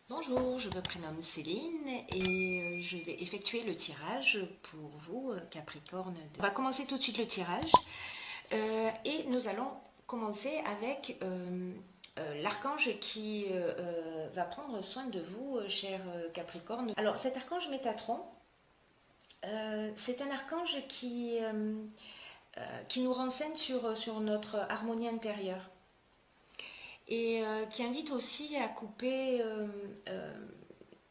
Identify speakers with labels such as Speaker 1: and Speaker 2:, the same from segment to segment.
Speaker 1: Bonjour, je me prénomme Céline et je vais effectuer le tirage pour vous, Capricorne. On va commencer tout de suite le tirage et nous allons commencer avec l'archange qui va prendre soin de vous, cher Capricorne. Alors cet archange Métatron, c'est un archange qui nous renseigne sur notre harmonie intérieure et qui invite aussi à couper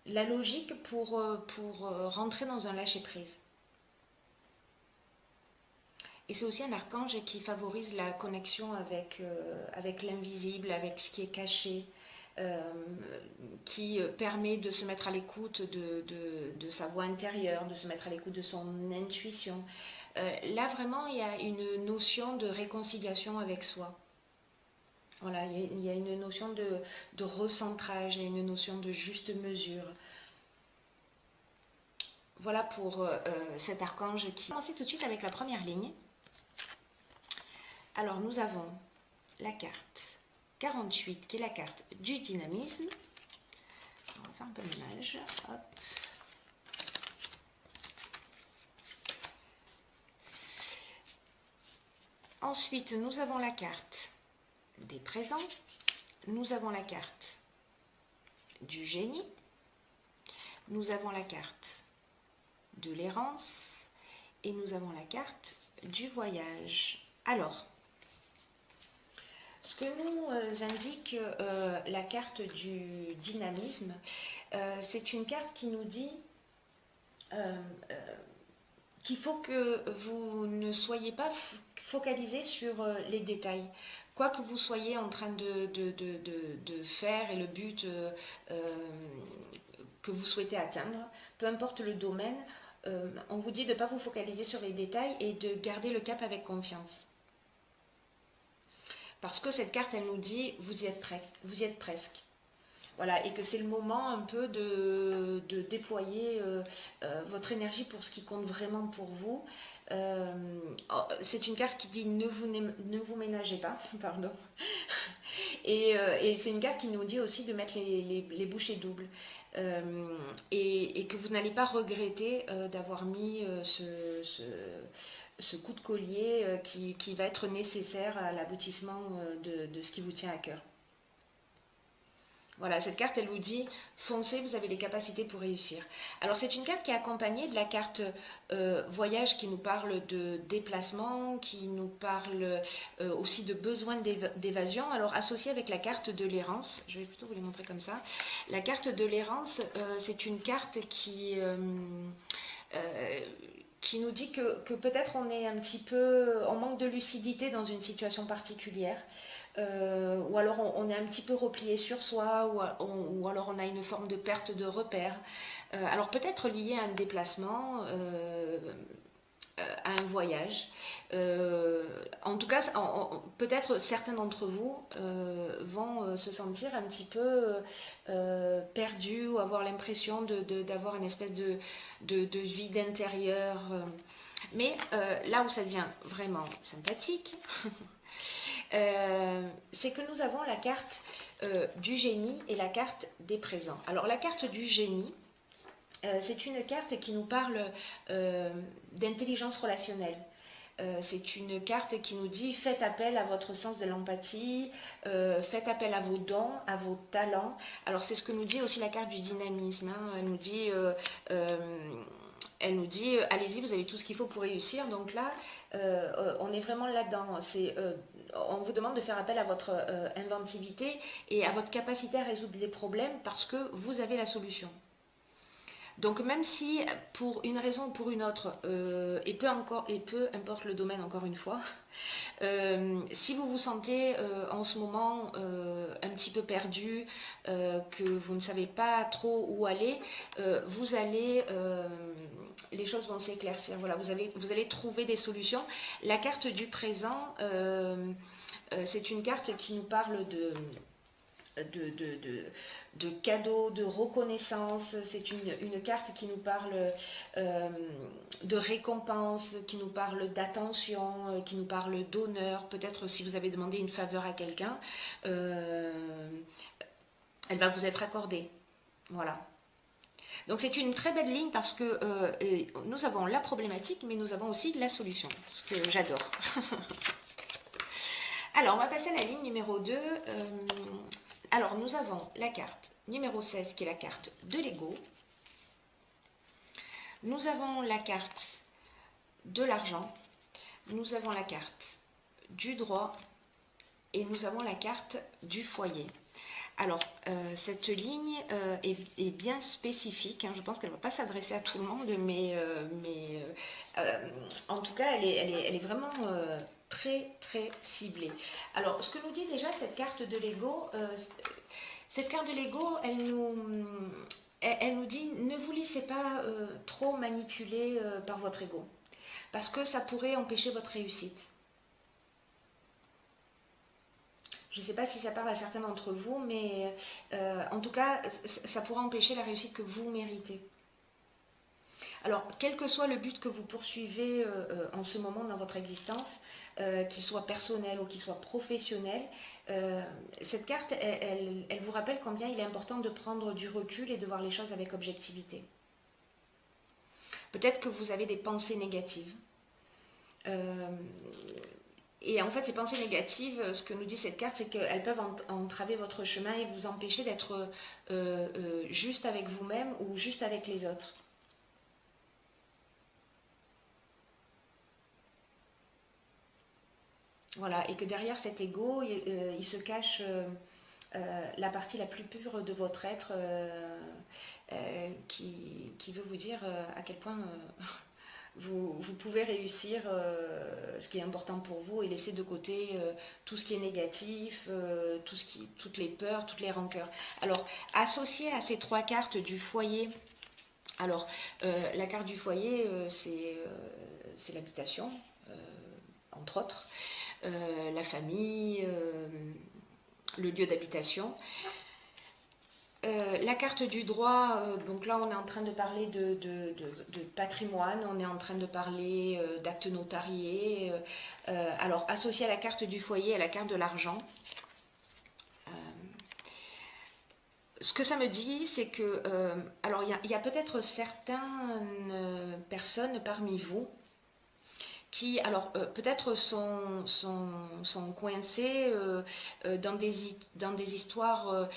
Speaker 1: la logique pour rentrer dans un lâcher-prise. Et c'est aussi un archange qui favorise la connexion avec l'invisible, avec ce qui est caché, euh, qui permet de se mettre à l'écoute de sa voix intérieure, de se mettre à l'écoute de son intuition. Là, vraiment, il y a une notion de réconciliation avec soi. Voilà, il y a une notion de recentrage, il y a une notion de juste mesure. Voilà pour cet archange qui... On va commencer tout de suite avec la première ligne. Alors nous avons la carte 48 qui est la carte du dynamisme. On va faire un peu l'image. Hop. Ensuite, nous avons la carte des présents. Nous avons la carte du génie. Nous avons la carte de l'errance. Et nous avons la carte du voyage. Alors, ce que nous indique la carte du dynamisme, c'est une carte qui nous dit qu'il faut que vous ne soyez pas focalisé sur les détails. Quoi que vous soyez en train de faire et le but que vous souhaitez atteindre, peu importe le domaine, on vous dit de ne pas vous focaliser sur les détails et de garder le cap avec confiance. Parce que cette carte, elle nous dit, vous y êtes presque. Vous y êtes presque. Voilà, et que c'est le moment un peu de déployer votre énergie pour ce qui compte vraiment pour vous. C'est une carte qui dit ne vous ménagez pas, pardon. Et c'est une carte qui nous dit aussi de mettre les bouchées doubles. Et que vous n'allez pas regretter d'avoir mis ce coup de collier qui va être nécessaire à l'aboutissement de ce qui vous tient à cœur. Voilà, cette carte, elle vous dit, foncez, vous avez les capacités pour réussir. Alors, c'est une carte qui est accompagnée de la carte voyage qui nous parle de déplacement, qui nous parle aussi de besoin d'évasion. Alors, associée avec la carte de l'errance, je vais plutôt vous les montrer comme ça. La carte de l'errance, c'est une carte qui nous dit que peut-être on est un petit peu, on manque de lucidité dans une situation particulière. Ou alors on est un petit peu replié sur soi, ou alors on a une forme de perte de repère. Alors peut-être lié à un déplacement, à un voyage. En tout cas, peut-être certains d'entre vous vont se sentir un petit peu perdus ou avoir l'impression d'avoir une espèce de vide intérieur. Mais là où ça devient vraiment sympathique, c'est que nous avons la carte du génie et la carte des présents. Alors la carte du génie, c'est une carte qui nous parle d'intelligence relationnelle. C'est une carte qui nous dit faites appel à votre sens de l'empathie, faites appel à vos dons, à vos talents. Alors c'est ce que nous dit aussi la carte du dynamisme. Hein. Elle nous dit allez-y, vous avez tout ce qu'il faut pour réussir. Donc là, on est vraiment là-dedans. On vous demande de faire appel à votre inventivité et à votre capacité à résoudre les problèmes parce que vous avez la solution. Donc même si pour une raison ou pour une autre, et peu importe le domaine encore une fois, si vous vous sentez en ce moment un petit peu perdu, que vous ne savez pas trop où aller, les choses vont s'éclaircir. Voilà, vous allez trouver des solutions. La carte du présent, c'est une carte qui nous parle de cadeaux, de reconnaissance. C'est une carte qui nous parle de récompense, qui nous parle d'attention, qui nous parle d'honneur. Peut-être si vous avez demandé une faveur à quelqu'un, elle va vous être accordée. Voilà. Donc c'est une très belle ligne parce que nous avons la problématique, mais nous avons aussi la solution, ce que j'adore. Alors, on va passer à la ligne numéro 2. Alors, nous avons la carte numéro 16 qui est la carte de l'ego. Nous avons la carte de l'argent. Nous avons la carte du droit. Et nous avons la carte du foyer. Alors, cette ligne est bien spécifique. Hein. Je pense qu'elle ne va pas s'adresser à tout le monde, mais en tout cas, elle est vraiment très, très ciblée. Alors, ce que nous dit déjà cette carte de l'ego, elle nous dit ne vous laissez pas trop manipuler par votre ego, parce que ça pourrait empêcher votre réussite. Je ne sais pas si ça parle à certains d'entre vous, mais en tout cas, ça pourra empêcher la réussite que vous méritez. Alors, quel que soit le but que vous poursuivez en ce moment dans votre existence, qu'il soit personnel ou qu'il soit professionnel, cette carte, elle vous rappelle combien il est important de prendre du recul et de voir les choses avec objectivité. Peut-être que vous avez des pensées négatives. Et en fait, ces pensées négatives, ce que nous dit cette carte, c'est qu'elles peuvent entraver votre chemin et vous empêcher d'être juste avec vous-même ou juste avec les autres. Voilà, et que derrière cet ego, il se cache la partie la plus pure de votre être qui veut vous dire à quel point vous pouvez réussir ce qui est important pour vous et laisser de côté tout ce qui est négatif, toutes les peurs, toutes les rancœurs. Alors, associé à ces trois cartes du foyer, alors la carte du foyer, c'est l'habitation, entre autres, la famille, le lieu d'habitation. La carte du droit, donc là on est en train de parler de patrimoine, on est en train de parler d'actes notariés. Alors associé à la carte du foyer, à la carte de l'argent, ce que ça me dit, c'est que, alors il y a peut-être certaines personnes parmi vous qui, alors peut-être sont coincés dans des histoires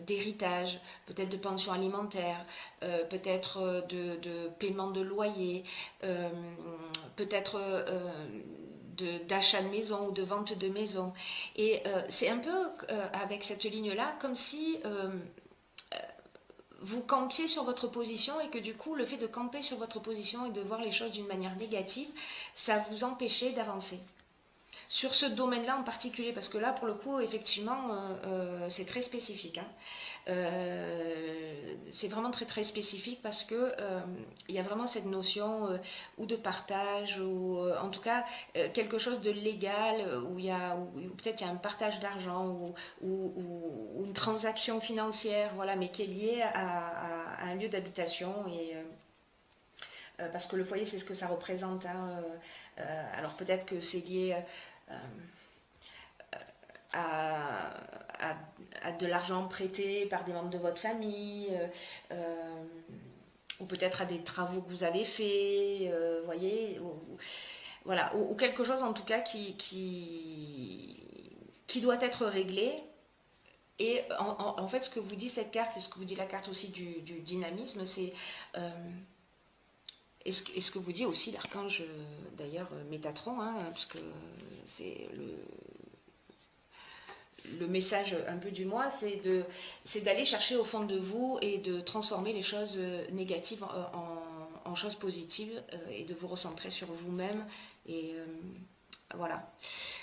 Speaker 1: d'héritage, peut-être de pension alimentaire, peut-être de paiement de loyer, peut-être d'achat de maison ou de vente de maison. Et c'est un peu avec cette ligne-là, comme si vous campiez sur votre position et que du coup, le fait de camper sur votre position et de voir les choses d'une manière négative, ça vous empêchait d'avancer. Sur ce domaine-là en particulier, parce que là, pour le coup, effectivement, c'est très spécifique. Hein. C'est vraiment très très spécifique parce que il y a vraiment cette notion ou de partage ou en tout cas quelque chose de légal où peut-être il y a un partage d'argent ou une transaction financière, voilà, mais qui est liée à un lieu d'habitation et parce que le foyer c'est ce que ça représente. Hein, alors peut-être que c'est lié à de l'argent prêté par des membres de votre famille, ou peut-être à des travaux que vous avez faits, voyez, voilà, ou quelque chose en tout cas qui doit être réglé. Et en fait, ce que vous dit cette carte, et ce que vous dit la carte aussi du dynamisme, c'est et ce que vous dit aussi l'archange, d'ailleurs, Métatron, hein, parce que c'est le message un peu du mois, c'est d'aller chercher au fond de vous et de transformer les choses négatives en choses positives et de vous recentrer sur vous-même. Et voilà.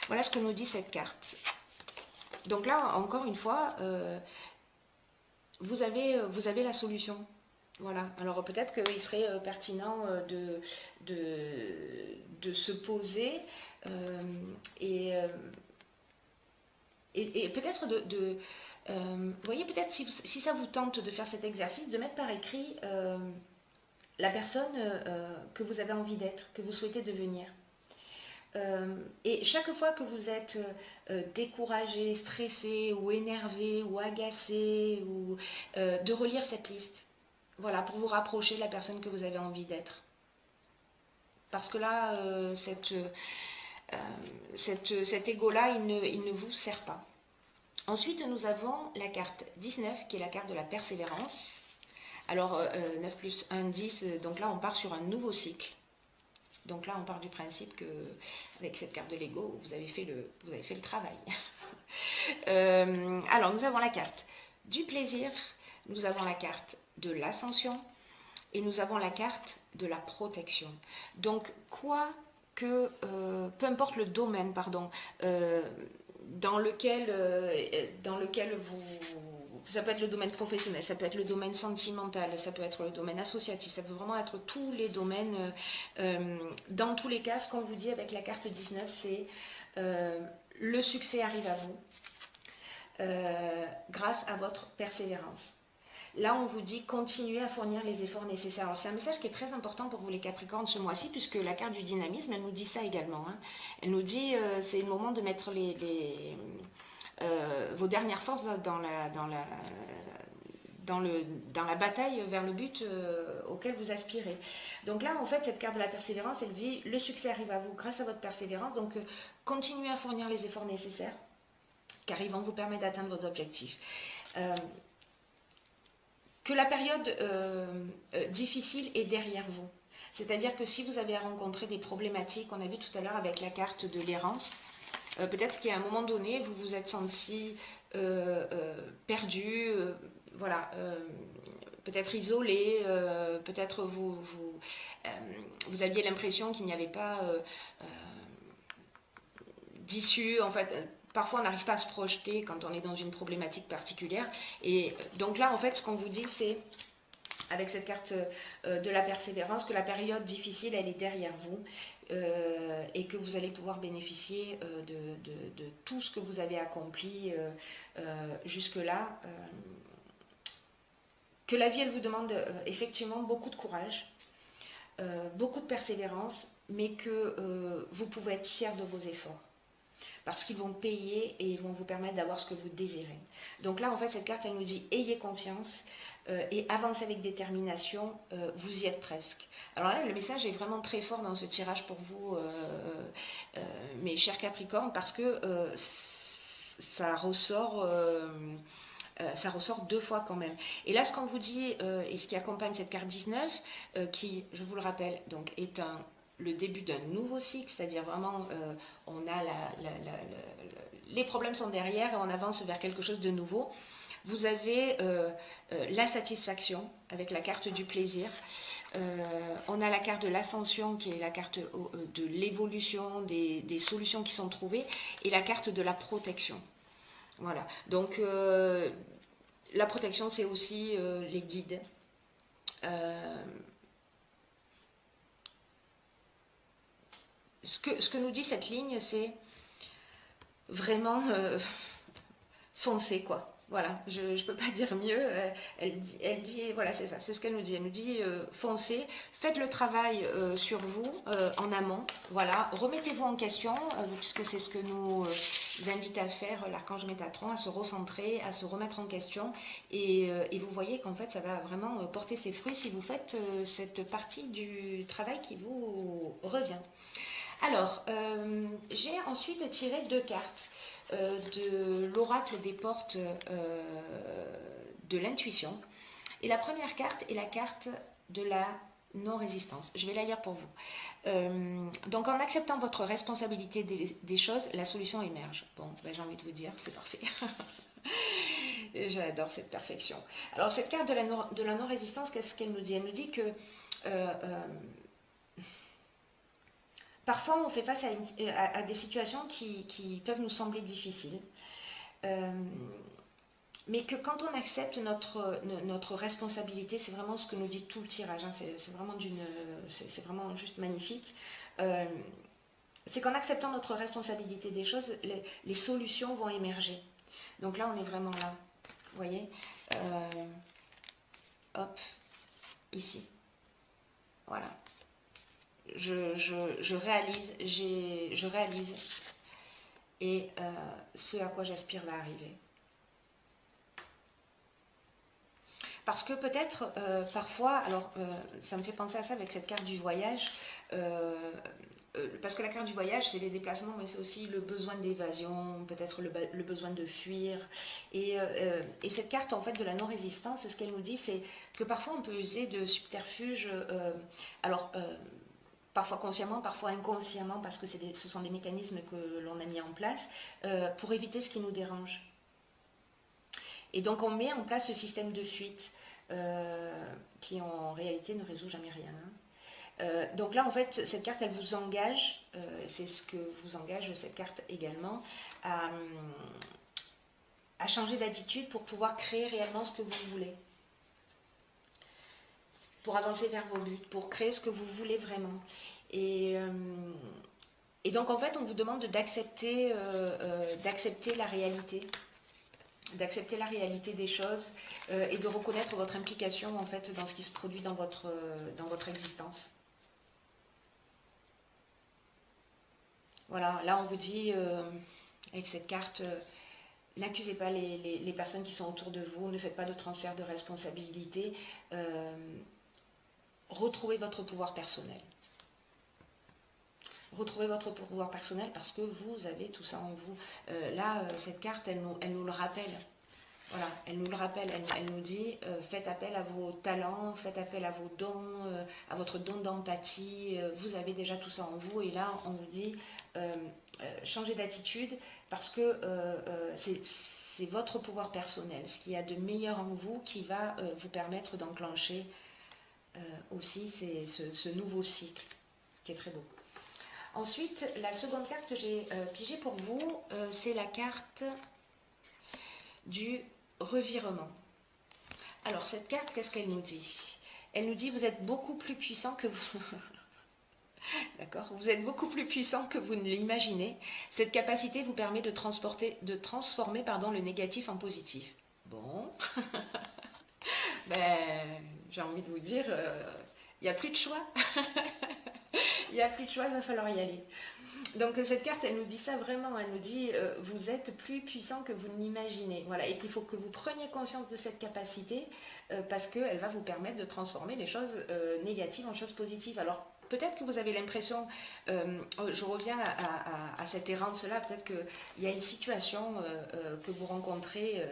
Speaker 1: Voilà ce que nous dit cette carte. Donc là, encore une fois, vous avez la solution. Voilà. Alors peut-être qu'il serait pertinent de se poser et peut-être vous voyez, peut-être si ça vous tente de faire cet exercice, de mettre par écrit la personne que vous avez envie d'être, que vous souhaitez devenir. Et chaque fois que vous êtes découragé, stressé ou énervé ou agacé, ou, de relire cette liste. Voilà, pour vous rapprocher de la personne que vous avez envie d'être. Parce que là, cet ego-là, il ne vous sert pas. Ensuite, nous avons la carte 19, qui est la carte de la persévérance. Alors, 9 plus 1, 10, donc là, on part sur un nouveau cycle. Donc là, on part du principe que, avec cette carte de l'ego, vous avez fait le travail. Alors, nous avons la carte du plaisir, nous avons la carte de l'ascension et nous avons la carte de la protection. Donc, peu importe le domaine, pardon, dans lequel ça peut être le domaine professionnel, ça peut être le domaine sentimental, ça peut être le domaine associatif, ça peut vraiment être tous les domaines. Dans tous les cas, ce qu'on vous dit avec la carte 19, c'est le succès arrive à vous grâce à votre persévérance. Là, on vous dit continuez à fournir les efforts nécessaires. Alors, c'est un message qui est très important pour vous les Capricornes ce mois-ci, puisque la carte du dynamisme, elle nous dit ça également. Hein. Elle nous dit c'est le moment de mettre vos dernières forces dans la bataille vers le but auquel vous aspirez. Donc là, en fait, cette carte de la persévérance, elle dit le succès arrive à vous grâce à votre persévérance. Donc, continuez à fournir les efforts nécessaires, car ils vont vous permettre d'atteindre vos objectifs. Que la période difficile est derrière vous. C'est-à-dire que si vous avez rencontré des problématiques, on a vu tout à l'heure avec la carte de l'errance, peut-être qu'à un moment donné, vous vous êtes senti perdu, voilà, peut-être isolé, peut-être vous aviez l'impression qu'il n'y avait pas d'issue, en fait. Parfois, on n'arrive pas à se projeter quand on est dans une problématique particulière. Et donc là, en fait, ce qu'on vous dit, c'est, avec cette carte de la persévérance, que la période difficile, elle est derrière vous et que vous allez pouvoir bénéficier de tout ce que vous avez accompli jusque-là. Que la vie, elle vous demande effectivement beaucoup de courage, beaucoup de persévérance, mais que vous pouvez être fiers de vos efforts. Parce qu'ils vont payer et ils vont vous permettre d'avoir ce que vous désirez. Donc là, en fait, cette carte, elle nous dit ayez confiance et avancez avec détermination, vous y êtes presque. Alors là, le message est vraiment très fort dans ce tirage pour vous, mes chers Capricornes, parce que ça ressort deux fois quand même. Et là, ce qu'on vous dit, et ce qui accompagne cette carte 19, qui, je vous le rappelle, donc est le début d'un nouveau cycle, c'est-à-dire vraiment, on a les problèmes sont derrière et on avance vers quelque chose de nouveau. Vous avez la satisfaction avec la carte du plaisir. On a la carte de l'ascension qui est la carte de l'évolution, des solutions qui sont trouvées, et la carte de la protection. Voilà, donc la protection, c'est aussi les guides. Ce que nous dit cette ligne, c'est vraiment foncer, quoi. Voilà, je ne peux pas dire mieux. Elle dit, voilà, c'est ça, c'est ce qu'elle nous dit. Elle nous dit foncez, faites le travail sur vous en amont. Voilà, remettez-vous en question, puisque c'est ce que nous invite à faire l'archange Métatron, à se recentrer, à se remettre en question. Et vous voyez qu'en fait, ça va vraiment porter ses fruits si vous faites cette partie du travail qui vous revient. Alors, j'ai ensuite tiré 2 cartes de l'oracle des portes de l'intuition. Et la première carte est la carte de la non-résistance. Je vais la lire pour vous. Donc, en acceptant votre responsabilité des choses, la solution émerge. Bon, ben, j'ai envie de vous dire, c'est parfait. J'adore cette perfection. Alors, cette carte de la non-résistance, qu'est-ce qu'elle nous dit? Elle nous dit que parfois, on fait face à des situations qui peuvent nous sembler difficiles, mais que quand on accepte notre responsabilité, c'est vraiment ce que nous dit tout le tirage, hein, c'est vraiment juste magnifique, c'est qu'en acceptant notre responsabilité des choses, les solutions vont émerger. Donc là, on est vraiment là, vous voyez, hop, ici, voilà. je réalise, je réalise, et ce à quoi j'aspire va arriver. Parce que peut-être, parfois, alors ça me fait penser à ça avec cette carte du voyage, parce que la carte du voyage, c'est les déplacements, mais c'est aussi le besoin d'évasion, peut-être le besoin de fuir. Et cette carte, en fait, de la non-résistance, ce qu'elle nous dit, c'est que parfois on peut user de subterfuges, alors parfois consciemment, parfois inconsciemment, parce que ce sont des mécanismes que l'on a mis en place, pour éviter ce qui nous dérange. Et donc on met en place ce système de fuite qui en réalité ne résout jamais rien. Donc là en fait cette carte elle vous engage, c'est ce que vous engage cette carte également, à changer d'attitude pour pouvoir créer réellement ce que vous voulez. Pour avancer vers vos buts, pour créer ce que vous voulez vraiment. Et donc en fait on vous demande d'accepter la réalité. D'accepter la réalité des choses et de reconnaître votre implication en fait dans ce qui se produit dans votre existence. Voilà, là on vous dit avec cette carte, n'accusez pas les personnes qui sont autour de vous, ne faites pas de transfert de responsabilité, retrouvez votre pouvoir personnel. Retrouvez votre pouvoir personnel parce que vous avez tout ça en vous. Là, cette carte, elle nous le rappelle. Voilà, elle nous le rappelle, elle nous dit faites appel à vos talents, faites appel à vos dons, à votre don d'empathie, vous avez déjà tout ça en vous. Et là, on vous dit changez d'attitude parce que c'est votre pouvoir personnel, ce qu'il y a de meilleur en vous qui va vous permettre d'enclencher aussi ce nouveau cycle qui est très beau. Ensuite, la seconde carte que j'ai pigée pour vous, c'est la carte du revirement. Alors, cette carte, qu'est-ce qu'elle nous dit? Elle nous dit, vous êtes beaucoup plus puissant que vous... D'accord? Vous êtes beaucoup plus puissant que vous ne l'imaginez. Cette capacité vous permet de transformer le négatif en positif. Bon. J'ai envie de vous dire, il n'y a plus de choix. Il n'y a plus de choix, il va falloir y aller. Donc cette carte, elle nous dit ça vraiment, elle nous dit vous êtes plus puissant que vous n'imaginez. Voilà, et qu'il faut que vous preniez conscience de cette capacité parce qu'elle va vous permettre de transformer les choses négatives en choses positives. Alors peut-être que vous avez l'impression, je reviens à cette errance-là, peut-être qu'il y a une situation que vous rencontrez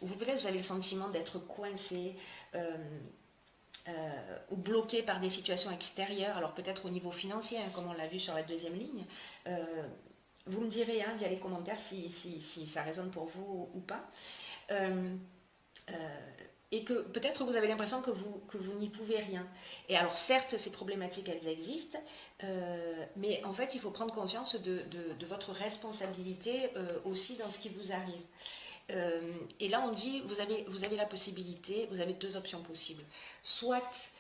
Speaker 1: où peut-être vous avez le sentiment d'être coincé. Ou bloqués par des situations extérieures, alors peut-être au niveau financier, hein, comme on l'a vu sur la deuxième ligne. Vous me direz via les commentaires si ça résonne pour vous ou pas. Et que peut-être vous avez l'impression que vous n'y pouvez rien. Et alors certes, ces problématiques, elles existent, mais en fait, il faut prendre conscience de votre responsabilité aussi dans ce qui vous arrive. Et là on dit vous avez la possibilité, vous avez deux options possibles. Soit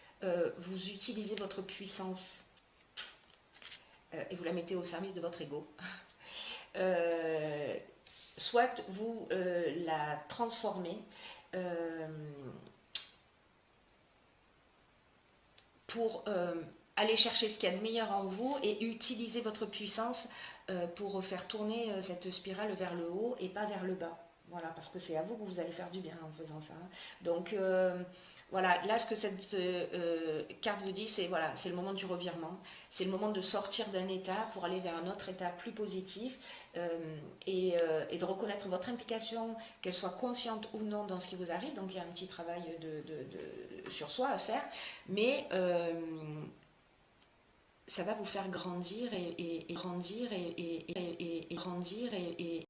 Speaker 1: vous utilisez votre puissance et vous la mettez au service de votre ego, soit vous la transformez pour aller chercher ce qu'il y a de meilleur en vous et utiliser votre puissance pour faire tourner cette spirale vers le haut et pas vers le bas. Voilà, parce que c'est à vous que vous allez faire du bien en faisant ça. Donc voilà, là ce que cette carte vous dit, c'est voilà, c'est le moment du revirement, c'est le moment de sortir d'un état pour aller vers un autre état plus positif et de reconnaître votre implication, qu'elle soit consciente ou non dans ce qui vous arrive. Donc il y a un petit travail sur soi à faire, mais ça va vous faire grandir et grandir et